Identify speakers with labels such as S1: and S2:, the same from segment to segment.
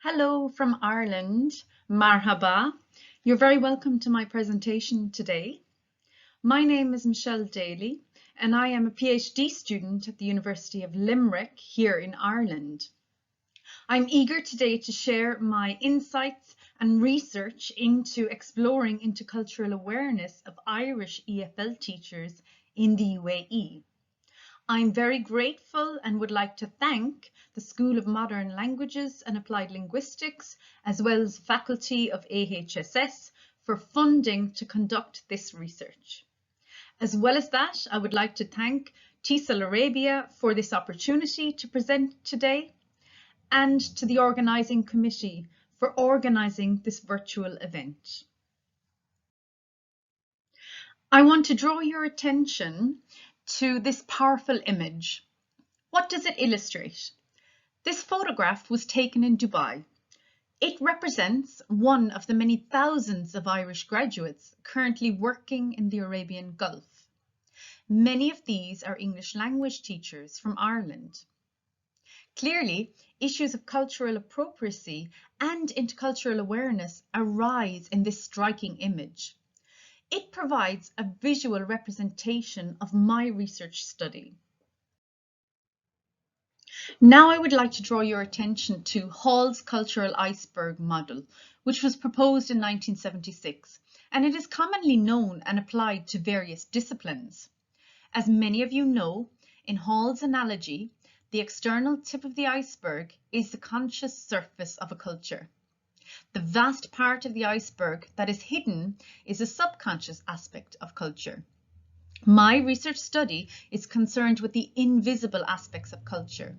S1: Hello from Ireland, Marhaba. You're very welcome to my presentation today. My name is Michelle Daly and I am a PhD student at the University of Limerick here in Ireland. I'm eager today to share my insights and research into exploring intercultural awareness of Irish EFL teachers in the UAE. I'm very grateful and would like to thank the School of Modern Languages and Applied Linguistics, as well as faculty of AHSS, for funding to conduct this research. As well as that, I would like to thank TESOL Arabia for this opportunity to present today, and to the organising committee for organising this virtual event. I want to draw your attention to this powerful image. What does it illustrate? This photograph was taken in Dubai. It represents one of the many thousands of Irish graduates currently working in the Arabian Gulf. Many of these are English language teachers from Ireland. Clearly, issues of cultural appropriacy and intercultural awareness arise in this striking image. It provides a visual representation of my research study. Now I would like to draw your attention to Hall's cultural iceberg model, which was proposed in 1976, and it is commonly known and applied to various disciplines. As many of you know, in Hall's analogy, the external tip of the iceberg is the conscious surface of a culture. The vast part of the iceberg that is hidden is a subconscious aspect of culture. My research study is concerned with the invisible aspects of culture.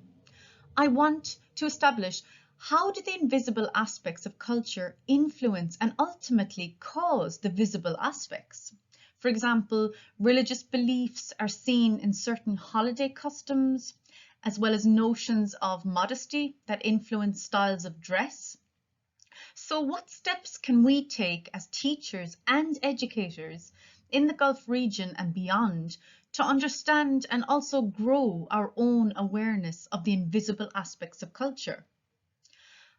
S1: I want to establish how do the invisible aspects of culture influence and ultimately cause the visible aspects. For example, religious beliefs are seen in certain holiday customs, as well as notions of modesty that influence styles of dress. So what steps can we take as teachers and educators in the Gulf region and beyond to understand and also grow our own awareness of the invisible aspects of culture?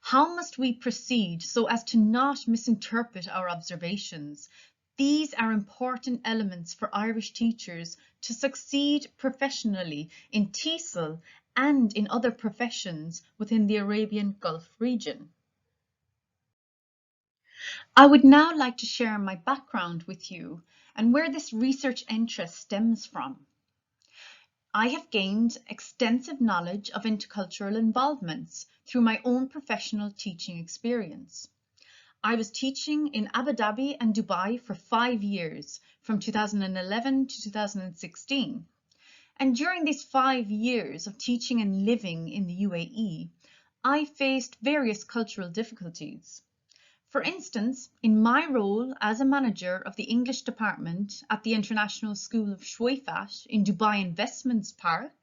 S1: How must we proceed so as to not misinterpret our observations? These are important elements for Irish teachers to succeed professionally in TESOL and in other professions within the Arabian Gulf region. I would now like to share my background with you and where this research interest stems from. I have gained extensive knowledge of intercultural involvements through my own professional teaching experience. I was teaching in Abu Dhabi and Dubai for 5 years, from 2011 to 2016. And during these 5 years of teaching and living in the UAE, I faced various cultural difficulties. For instance, in my role as a manager of the English department at the International School of Shuwaifat in Dubai Investments Park,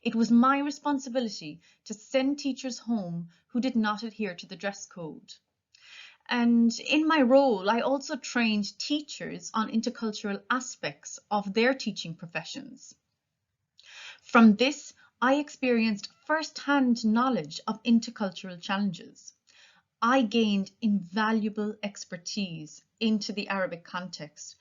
S1: it was my responsibility to send teachers home who did not adhere to the dress code. And in my role, I also trained teachers on intercultural aspects of their teaching professions. From this, I experienced first-hand knowledge of intercultural challenges. I gained invaluable expertise into the Arabic context,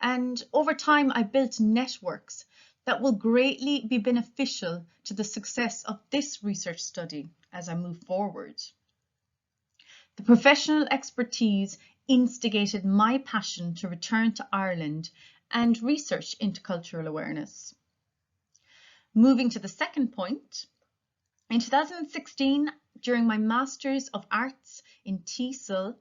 S1: and over time I built networks that will greatly be beneficial to the success of this research study as I move forward. The professional expertise instigated my passion to return to Ireland and research intercultural awareness. Moving to the second point, in 2016, during my Masters of Arts in TESOL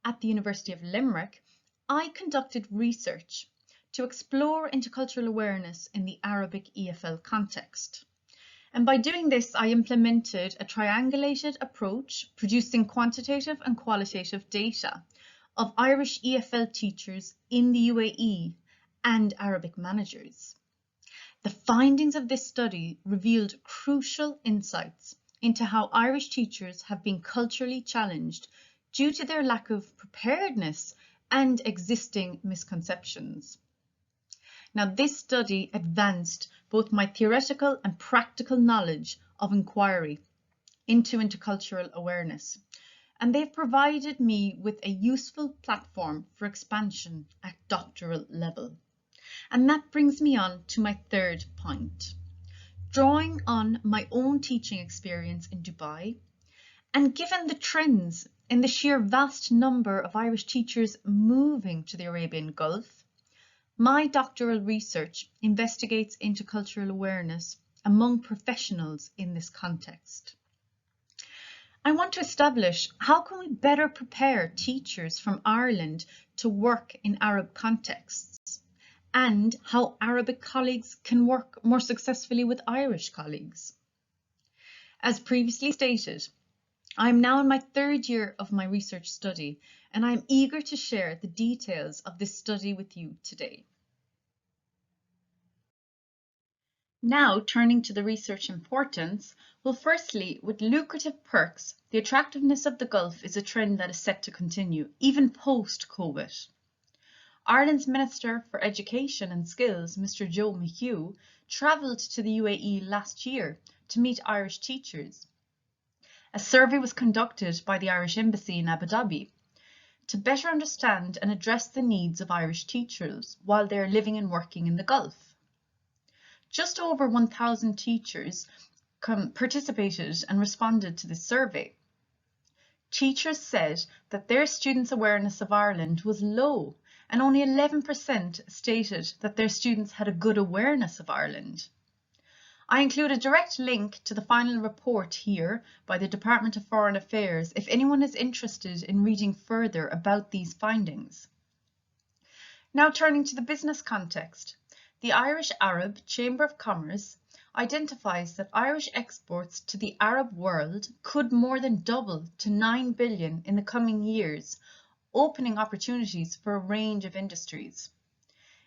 S1: at the University of Limerick, I conducted research to explore intercultural awareness in the Arabic EFL context. And by doing this, I implemented a triangulated approach, producing quantitative and qualitative data of Irish EFL teachers in the UAE and Arabic managers. The findings of this study revealed crucial insights into how Irish teachers have been culturally challenged due to their lack of preparedness and existing misconceptions. Now, this study advanced both my theoretical and practical knowledge of inquiry into intercultural awareness, and they've provided me with a useful platform for expansion at doctoral level. And that brings me on to my third point. Drawing on my own teaching experience in Dubai, and given the trends in the sheer vast number of Irish teachers moving to the Arabian Gulf, my doctoral research investigates intercultural awareness among professionals in this context. I want to establish how can we better prepare teachers from Ireland to work in Arab contexts, and how Arabic colleagues can work more successfully with Irish colleagues. As previously stated, I am now in my third year of my research study, and I am eager to share the details of this study with you today. Now, turning to the research importance, well, firstly, with lucrative perks, the attractiveness of the Gulf is a trend that is set to continue, even post-COVID. Ireland's Minister for Education and Skills, Mr. Joe Mahmoud, travelled to the UAE last year to meet Irish teachers. A survey was conducted by the Irish Embassy in Abu Dhabi to better understand and address the needs of Irish teachers while they are living and working in the Gulf. Just over 1,000 teachers participated and responded to this survey. Teachers said that their students' awareness of Ireland was low, and only 11% stated that their students had a good awareness of Ireland. I include a direct link to the final report here by the Department of Foreign Affairs if anyone is interested in reading further about these findings. Now turning to the business context, the Irish Arab Chamber of Commerce identifies that Irish exports to the Arab world could more than double to 9 billion in the coming years, opening opportunities for a range of industries.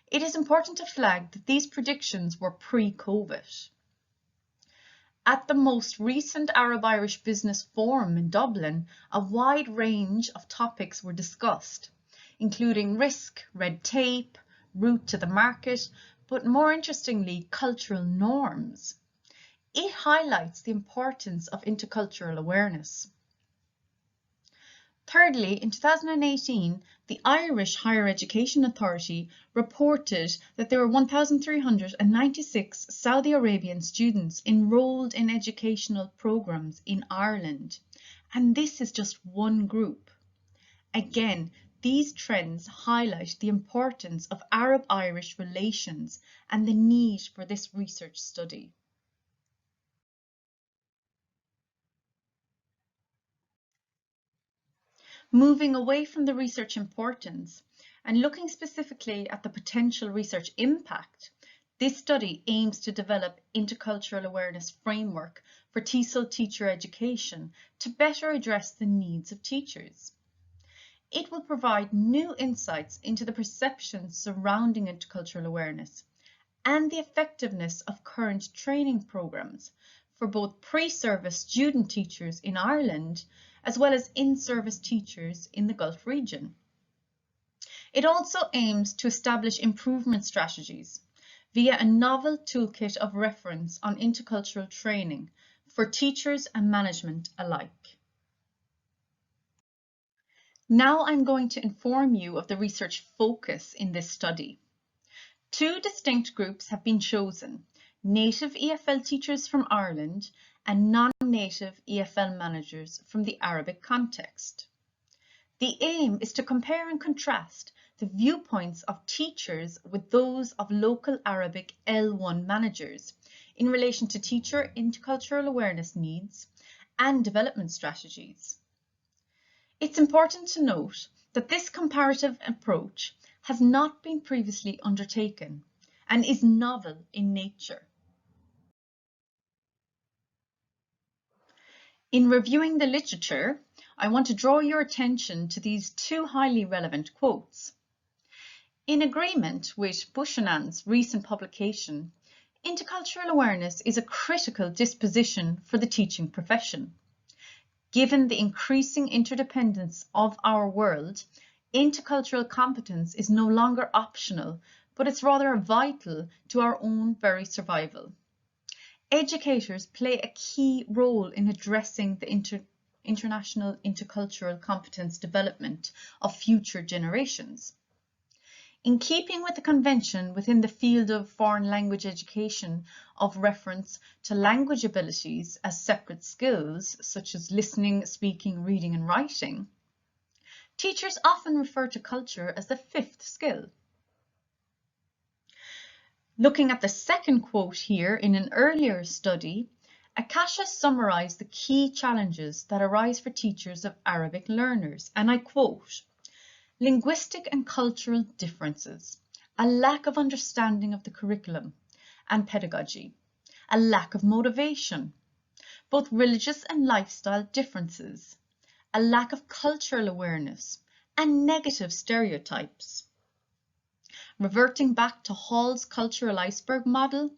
S1: It is important to flag that these predictions were pre-COVID. At the most recent Arab-Irish Business Forum in Dublin, a wide range of topics were discussed, including risk, red tape, route to the market, but more interestingly, cultural norms. It highlights the importance of intercultural awareness. Thirdly, in 2018, the Irish Higher Education Authority reported that there were 1,396 Saudi Arabian students enrolled in educational programs in Ireland, and this is just one group. Again, these trends highlight the importance of Arab-Irish relations and the need for this research study. Moving away from the research importance and looking specifically at the potential research impact, this study aims to develop intercultural awareness framework for TESOL teacher education to better address the needs of teachers. It will provide new insights into the perceptions surrounding intercultural awareness and the effectiveness of current training programs for both pre-service student teachers in Ireland as well as in-service teachers in the Gulf region. It also aims to establish improvement strategies via a novel toolkit of reference on intercultural training for teachers and management alike. Now I'm going to inform you of the research focus in this study. Two distinct groups have been chosen: native EFL teachers from Ireland and non-native EFL managers from the Arabic context. The aim is to compare and contrast the viewpoints of teachers with those of local Arabic L1 managers in relation to teacher intercultural awareness needs and development strategies. It's important to note that this comparative approach has not been previously undertaken and is novel in nature. In reviewing the literature, I want to draw your attention to these two highly relevant quotes. In agreement with Bushanan's recent publication, intercultural awareness is a critical disposition for the teaching profession. Given the increasing interdependence of our world, intercultural competence is no longer optional, but it's rather vital to our own very survival. Educators play a key role in addressing the international intercultural competence development of future generations. In keeping with the convention within the field of foreign language education of reference to language abilities as separate skills, such as listening, speaking, reading, and writing, teachers often refer to culture as the fifth skill. Looking at the second quote here in an earlier study, Akasha summarized the key challenges that arise for teachers of Arabic learners, and I quote, "Linguistic and cultural differences, a lack of understanding of the curriculum and pedagogy, a lack of motivation, both religious and lifestyle differences, a lack of cultural awareness, and negative stereotypes." Reverting back to Hall's cultural iceberg model,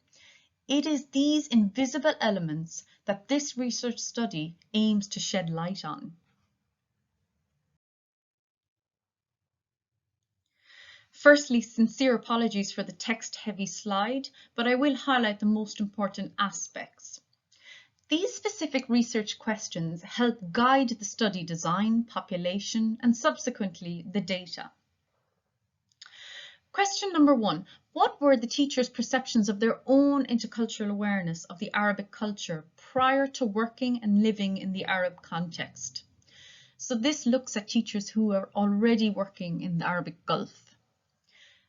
S1: it is these invisible elements that this research study aims to shed light on. Firstly, sincere apologies for the text-heavy slide, but I will highlight the most important aspects. These specific research questions help guide the study design, population, and subsequently the data. Question number 1. What were the teachers' perceptions of their own intercultural awareness of the Arabic culture prior to working and living in the Arab context? So this looks at teachers who are already working in the Arabic Gulf.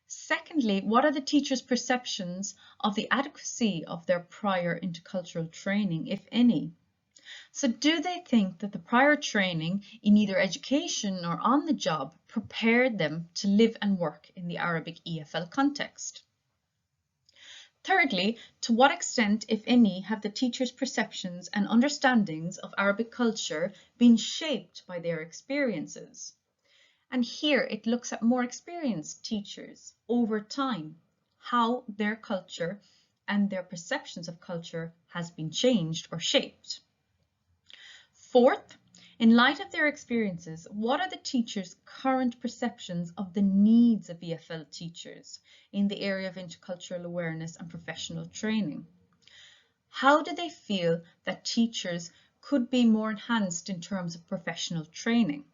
S1: Secondly, what are the teachers' perceptions of the adequacy of their prior intercultural training, if any? So do they think that the prior training in either education or on the job prepared them to live and work in the Arabic EFL context? Thirdly, to what extent, if any, have the teachers' perceptions and understandings of Arabic culture been shaped by their experiences? And here it looks at more experienced teachers over time, how their culture and their perceptions of culture has been changed or shaped. Fourth, in light of their experiences, what are the teachers' current perceptions of the needs of EFL teachers in the area of intercultural awareness and professional training? How do they feel that teachers could be more enhanced in terms of professional training?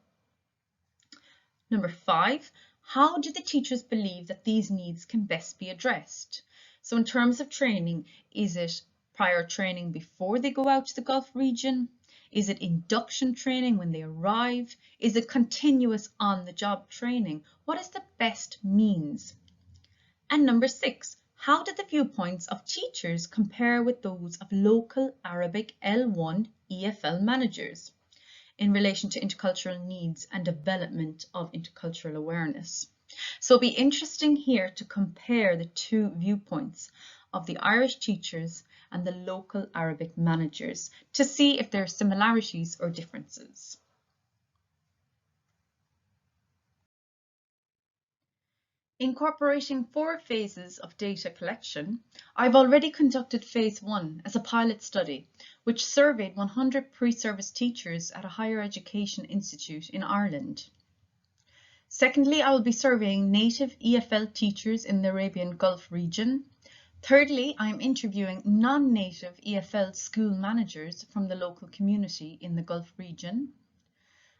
S1: Number 5, how do the teachers believe that these needs can best be addressed? So in terms of training, is it prior training before they go out to the Gulf region? Is it induction training when they arrive? Is it continuous on-the-job training? What is the best means? And number 6, how do the viewpoints of teachers compare with those of local Arabic L1 EFL managers in relation to intercultural needs and development of intercultural awareness? So it'll be interesting here to compare the two viewpoints of the Irish teachers and the local Arabic managers to see if there are similarities or differences. Incorporating 4 phases of data collection, I've already conducted phase 1 as a pilot study, which surveyed 100 pre-service teachers at a higher education institute in Ireland. Secondly, I will be surveying native EFL teachers in the Arabian Gulf region. Thirdly, I am interviewing non-native EFL school managers from the local community in the Gulf region.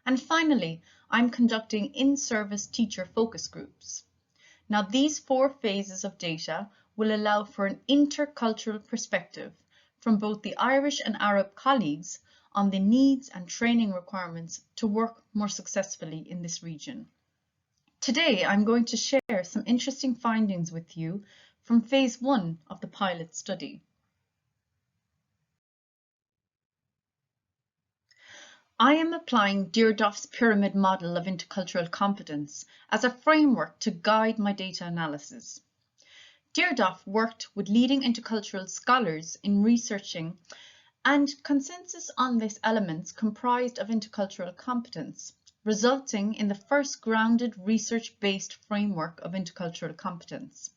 S1: And finally, I'm conducting in-service teacher focus groups. Now, these 4 phases of data will allow for an intercultural perspective from both the Irish and Arab colleagues on the needs and training requirements to work more successfully in this region. Today, I'm going to share some interesting findings with you from phase 1 of the pilot study. I am applying Deardorff's pyramid model of intercultural competence as a framework to guide my data analysis. Deardorff worked with leading intercultural scholars in researching, and consensus on these elements comprised of intercultural competence, resulting in the first grounded research-based framework of intercultural competence.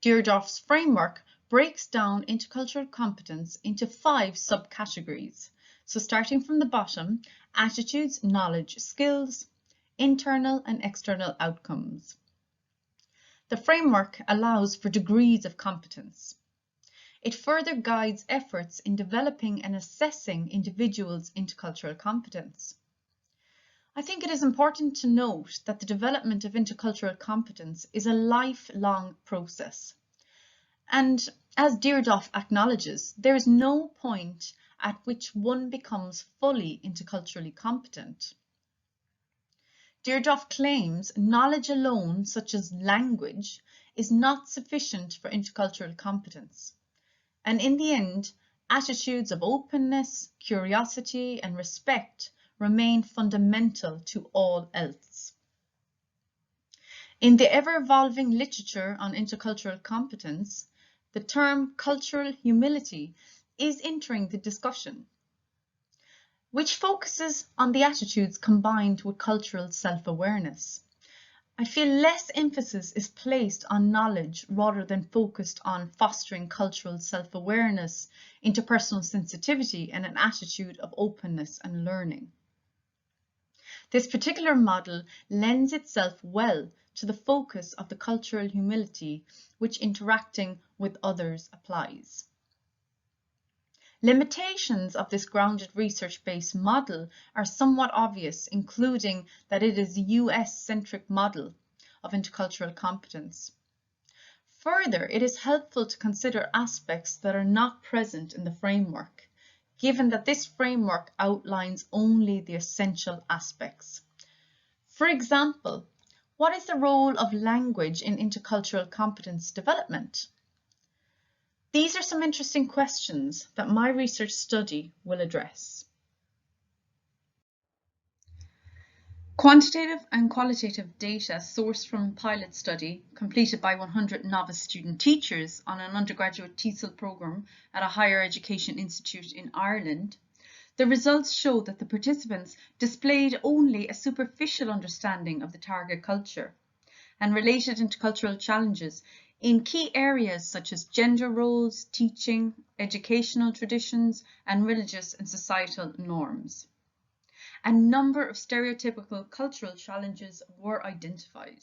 S1: Deardorff's framework breaks down intercultural competence into 5 subcategories. So starting from the bottom, attitudes, knowledge, skills, internal and external outcomes. The framework allows for degrees of competence. It further guides efforts in developing and assessing individuals' intercultural competence. I think it is important to note that the development of intercultural competence is a lifelong process. And as Deardorff acknowledges, there is no point at which one becomes fully interculturally competent. Deardorff claims knowledge alone, such as language, is not sufficient for intercultural competence. And in the end, attitudes of openness, curiosity, and respect remain fundamental to all else. In the ever-evolving literature on intercultural competence, the term cultural humility is entering the discussion, which focuses on the attitudes combined with cultural self-awareness. I feel less emphasis is placed on knowledge rather than focused on fostering cultural self-awareness, interpersonal sensitivity, and an attitude of openness and learning. This particular model lends itself well to the focus of the cultural humility which interacting with others applies. Limitations of this grounded research-based model are somewhat obvious, including that it is a US-centric model of intercultural competence. Further, it is helpful to consider aspects that are not present in the framework, given that this framework outlines only the essential aspects. For example, what is the role of language in intercultural competence development? These are some interesting questions that my research study will address. Quantitative and qualitative data sourced from a pilot study completed by 100 novice student teachers on an undergraduate TESOL program at a higher education institute in Ireland. The results show that the participants displayed only a superficial understanding of the target culture and related intercultural challenges in key areas such as gender roles, teaching, educational traditions, and religious and societal norms. A number of stereotypical cultural challenges were identified.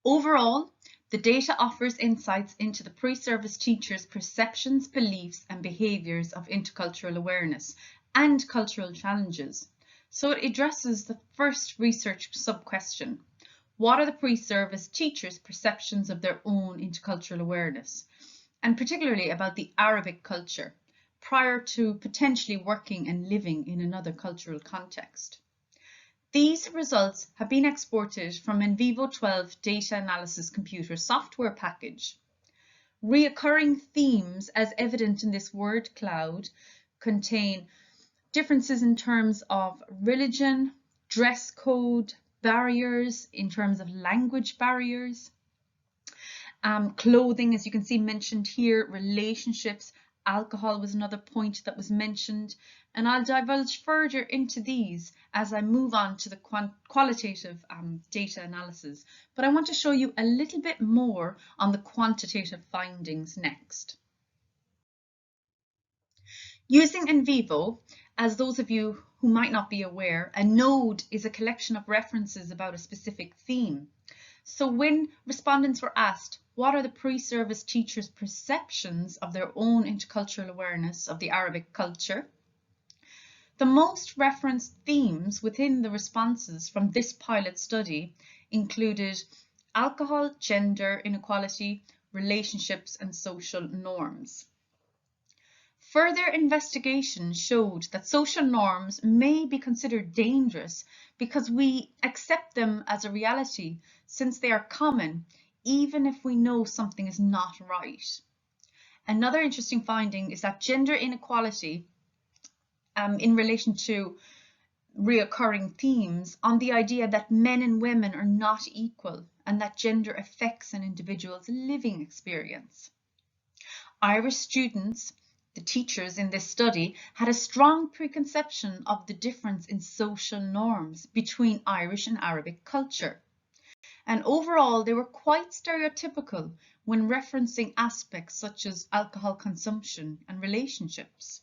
S1: Overall, the data offers insights into the pre-service teachers' perceptions, beliefs, and behaviours of intercultural awareness and cultural challenges. So it addresses the first research sub-question. What are the pre-service teachers' perceptions of their own intercultural awareness, and particularly about the Arabic culture, prior to potentially working and living in another cultural context? These results have been exported from NVivo 12 data analysis computer software package. Reoccurring themes, as evident in this word cloud, contain differences in terms of religion, dress code, barriers in terms of language barriers, clothing, as you can see mentioned here, relationships, alcohol was another point that was mentioned, and I'll divulge further into these as I move on to the qualitative data analysis, but I want to show you a little bit more on the quantitative findings next. Using NVivo, as those of you who might not be aware, a node is a collection of references about a specific theme. So when respondents were asked, what are the pre-service teachers' perceptions of their own intercultural awareness of the Arabic culture? The most referenced themes within the responses from this pilot study included alcohol, gender inequality, relationships, and social norms. Further investigation showed that social norms may be considered dangerous because we accept them as a reality since they are common, even if we know something is not right. Another interesting finding is that gender inequality in relation to reoccurring themes on the idea that men and women are not equal and that gender affects an individual's living experience. Irish students, the teachers in this study, had a strong preconception of the difference in social norms between Irish and Arabic culture. And overall, they were quite stereotypical when referencing aspects such as alcohol consumption and relationships.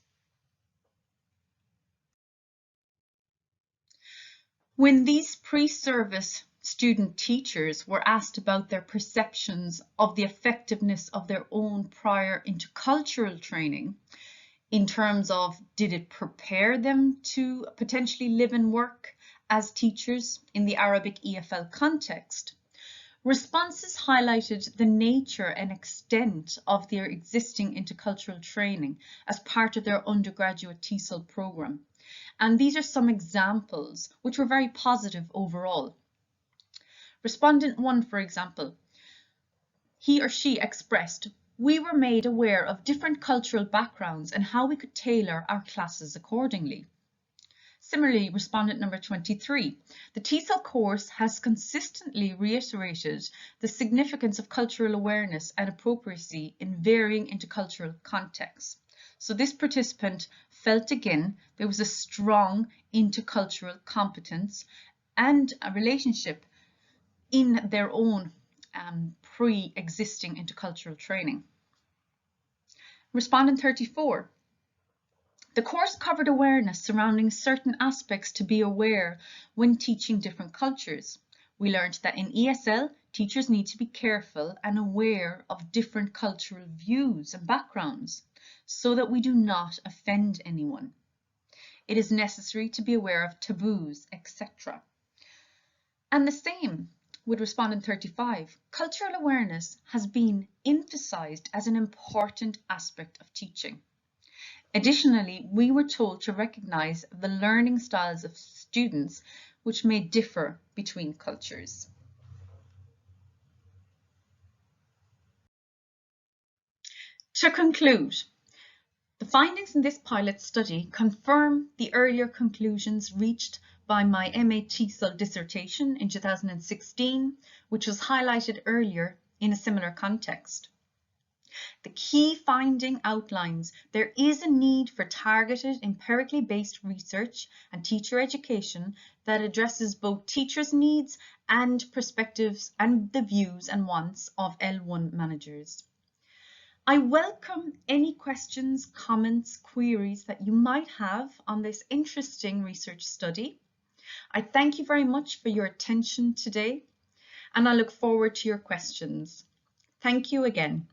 S1: When these pre-service student teachers were asked about their perceptions of the effectiveness of their own prior intercultural training in terms of, did it prepare them to potentially live and work as teachers in the Arabic EFL context? Responses highlighted the nature and extent of their existing intercultural training as part of their undergraduate TESOL program. And these are some examples which were very positive overall. Respondent 1, for example, he or she expressed, "We were made aware of different cultural backgrounds and how we could tailor our classes accordingly." Similarly, respondent number 23, "The TESOL course has consistently reiterated the significance of cultural awareness and appropriacy in varying intercultural contexts." So this participant felt again there was a strong intercultural competence and a relationship in their own pre-existing intercultural training. Respondent 34, "The course covered awareness surrounding certain aspects to be aware when teaching different cultures. We learned that in ESL, teachers need to be careful and aware of different cultural views and backgrounds so that we do not offend anyone. It is necessary to be aware of taboos, etc." And the same with respondent 35, "Cultural awareness has been emphasized as an important aspect of teaching. Additionally, we were told to recognize the learning styles of students which may differ between cultures." To conclude, the findings in this pilot study confirm the earlier conclusions reached by my MA TESOL dissertation in 2016, which was highlighted earlier in a similar context. The key finding outlines there is a need for targeted, empirically based research and teacher education that addresses both teachers' needs and perspectives and the views and wants of L1 managers. I welcome any questions, comments, queries that you might have on this interesting research study. I thank you very much for your attention today, and I look forward to your questions. Thank you again.